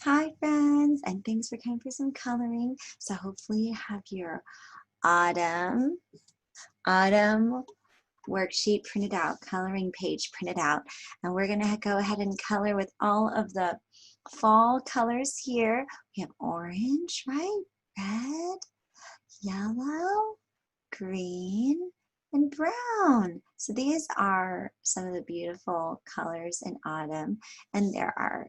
Hi friends, and thanks for coming for some coloring. So hopefully you have your autumn worksheet printed out, coloring page printed out, and we're gonna go ahead and color with all of the fall colors here. We have orange, right? Red, yellow, green, and brown. So these are some of the beautiful colors in autumn, and there are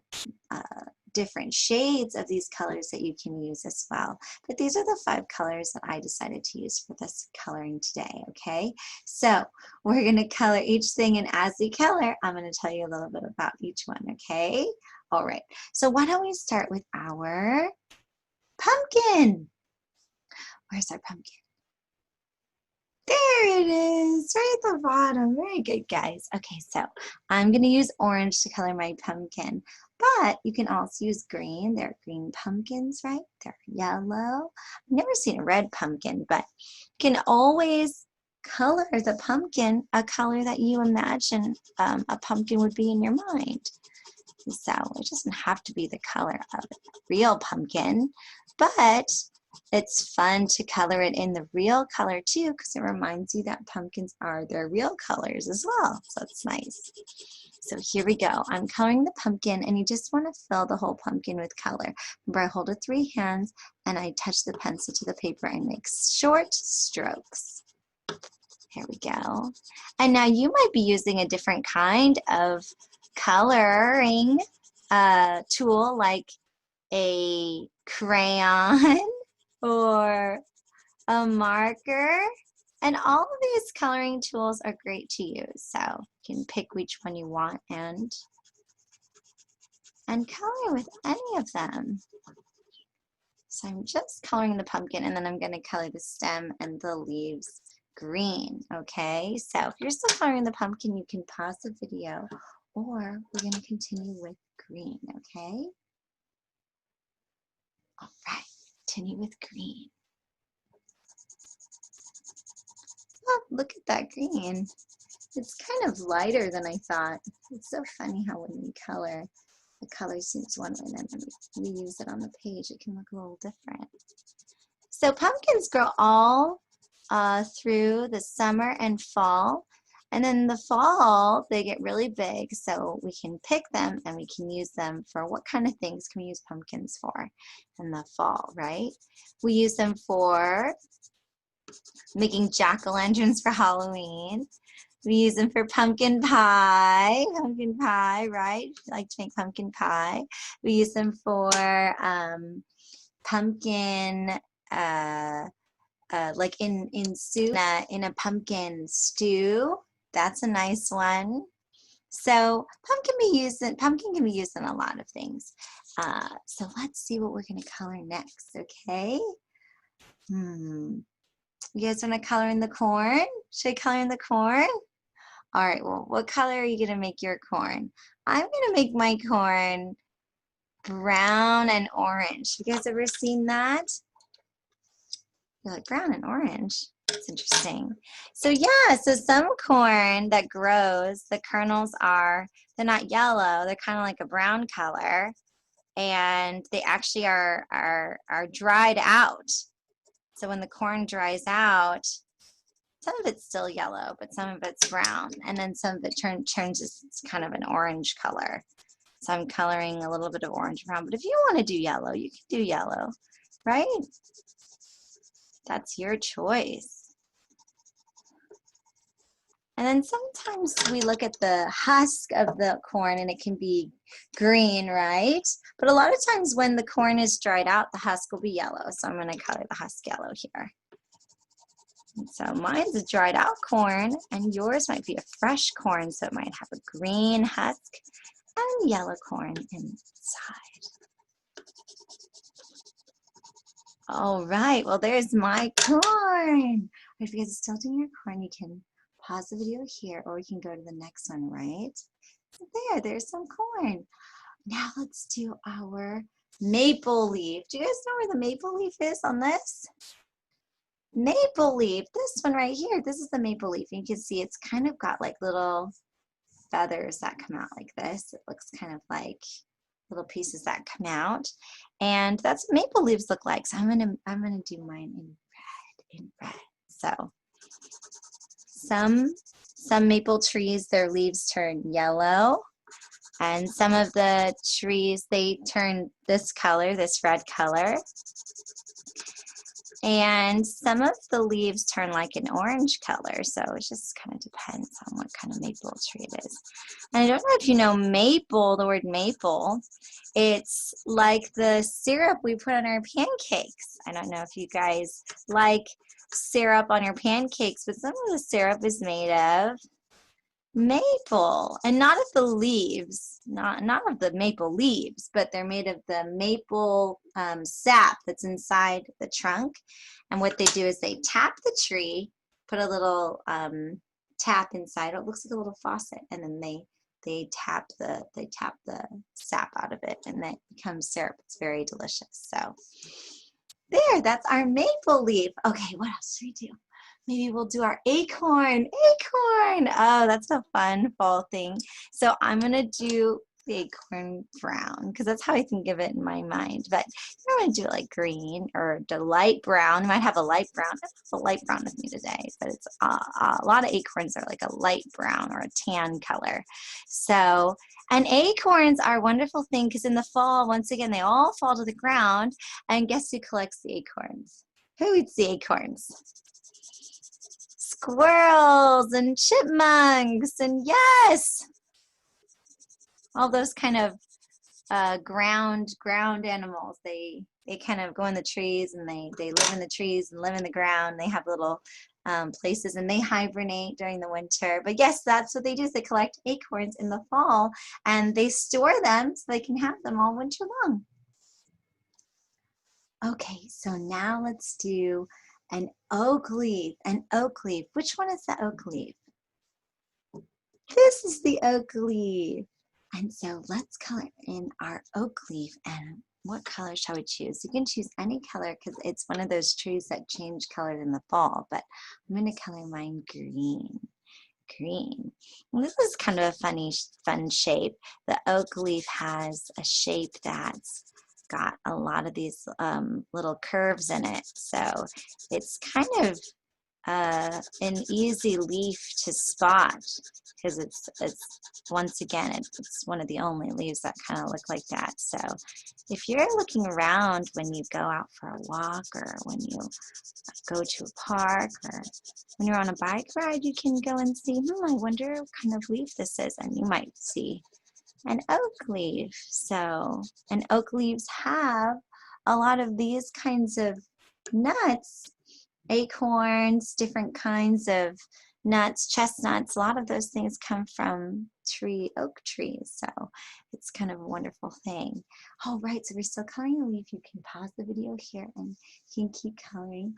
different shades of these colors that you can use as well. But these are the 5 colors that I decided to use for this coloring today, okay? So we're gonna color each thing, and as we color, I'm gonna tell you a little bit about each one, okay? All right, so why don't we start with our pumpkin? Where's our pumpkin? There it is, right at the bottom. Very good, guys. Okay, so I'm going to use orange to color my pumpkin, but you can also use green. There are green pumpkins, right? They're yellow. I've never seen a red pumpkin, but you can always color the pumpkin a color that you imagine a pumpkin would be in your mind. So it doesn't have to be the color of a real pumpkin, but it's fun to color it in the real color too, because it reminds you that pumpkins are their real colors as well. So it's nice. So here we go. I'm coloring the pumpkin, and you just want to fill the whole pumpkin with color. Remember, I hold it 3 hands and I touch the pencil to the paper and make short strokes. Here we go. And now you might be using a different kind of coloring tool, like a crayon or a marker. And all of these coloring tools are great to use. So you can pick which one you want and color with any of them. So I'm just coloring the pumpkin, and then I'm going to color the stem and the leaves green, okay? So if you're still coloring the pumpkin, you can pause the video, or we're going to continue with green, okay? All right, continue with green. Oh, look at that green. It's kind of lighter than I thought. It's so funny how when we color, the color seems one way, and then when we use it on the page, it can look a little different. So pumpkins grow all through the summer and fall. And then in the fall, they get really big, so we can pick them and we can use them for what kind of things can we use pumpkins for in the fall, right? We use them for making jack-o'-lanterns for Halloween. We use them for pumpkin pie, right? You like to make pumpkin pie. We use them for pumpkin, like in soup, in a pumpkin stew. That's a nice one. So pumpkin can be used in a lot of things. So let's see what we're going to color next, okay? You guys want to color in the corn? Should I color in the corn? All right, well, what color are you going to make your corn? I'm going to make my corn brown and orange. You guys ever seen that? They're like brown and orange. That's interesting. So yeah, so some corn that grows, the kernels they're not yellow, they're kind of like a brown color, and they actually are dried out. So when the corn dries out, some of it's still yellow, but some of it's brown, and then some of it turns it's kind of an orange color. So I'm coloring a little bit of orange brown, but if you want to do yellow, you can do yellow, right? That's your choice. And then sometimes we look at the husk of the corn and it can be green, right? But a lot of times when the corn is dried out, the husk will be yellow. So I'm going to color the husk yellow here. And so mine's a dried out corn, and yours might be a fresh corn, so it might have a green husk and yellow corn inside. All right, well, there's my corn. If you guys are still doing your corn, you can pause the video here, or we can go to the next one, right? So there's some corn. Now let's do our maple leaf. Do you guys know where the maple leaf is on this? Maple leaf, this one right here, this is the maple leaf. You can see it's kind of got like little feathers that come out like this. It looks kind of like little pieces that come out. And that's what maple leaves look like. So I'm gonna do mine in red. So some maple trees, their leaves turn yellow, and some of the trees, they turn this color, this red color. And some of the leaves turn like an orange color, so it just kind of depends on what kind of maple tree it is. And I don't know if you know maple, the word maple, it's like the syrup we put on our pancakes. I don't know if you guys like syrup on your pancakes, but some of the syrup is made of maple, and not of the leaves, not of the maple leaves, but they're made of the maple sap that's inside the trunk. And what they do is they tap the tree, put a little tap inside. It looks like a little faucet, and then they tap the sap out of it, and that becomes syrup. It's very delicious. So there, that's our maple leaf. Okay, what else do we do? Maybe we'll do our acorn. Acorn! Oh, that's a fun fall thing. So I'm going to do the acorn brown because that's how I think of it in my mind. But I'm going to do it like green or the light brown. You might have a light brown. I have a light brown with me today, but it's a lot of acorns are like a light brown or a tan color. So, and acorns are a wonderful thing because in the fall, once again, they all fall to the ground. And guess who collects the acorns? Who eats the acorns? Squirrels and chipmunks, and yes, all those kind of ground animals. They kind of go in the trees, and they live in the trees and live in the ground. They have little places, and they hibernate during the winter. But yes, that's what they do, is they collect acorns in the fall, and they store them so they can have them all winter long. Okay, so now let's do an oak leaf. An oak leaf. Which one is the oak leaf? This is the oak leaf. And so let's color in our oak leaf. And what color shall we choose? You can choose any color because it's one of those trees that change color in the fall. But I'm going to color mine green. Green. And this is kind of a fun shape. The oak leaf has a shape that's got a lot of these little curves in it. So it's kind of an easy leaf to spot because it's once again it's one of the only leaves that kind of look like that. So if you're looking around when you go out for a walk, or when you go to a park, or when you're on a bike ride, you can go and see, I wonder what kind of leaf this is, and you might see an oak leaf. So, and oak leaves have a lot of these kinds of nuts, acorns, different kinds of nuts, chestnuts. A lot of those things come from oak trees. So it's kind of a wonderful thing. All right, so we're still coloring a leaf. You can pause the video here and you can keep coloring.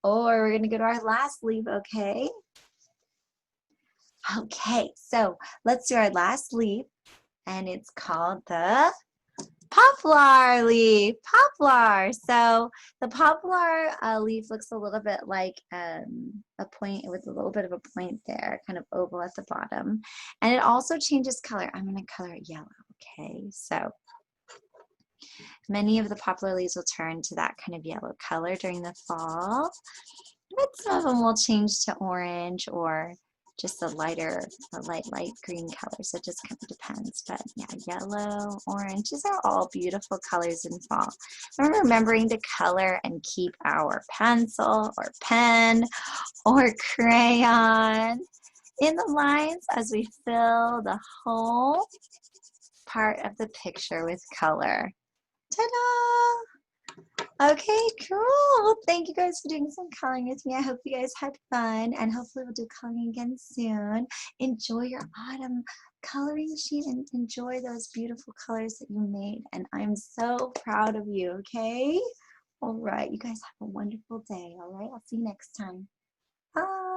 Or we're going to go to our last leaf, okay? Okay, so let's do our last leaf. And it's called the poplar leaf. Poplar. So the poplar leaf looks a little bit like a point with a little bit of a point there, kind of oval at the bottom. And it also changes color. I'm going to color it yellow. Okay, so many of the poplar leaves will turn to that kind of yellow color during the fall. But some of them will change to orange or just a light green color. So it just kind of depends. But yeah, yellow, orange, these are all beautiful colors in fall. And remembering to color and keep our pencil or pen or crayon in the lines as we fill the whole part of the picture with color. Ta-da! Okay, cool. Well, thank you guys for doing some coloring with me. I hope you guys had fun, and hopefully we'll do coloring again soon. Enjoy your autumn coloring sheet and enjoy those beautiful colors that you made. And I'm so proud of you, okay? All right, you guys have a wonderful day, all right? I'll see you next time. Bye.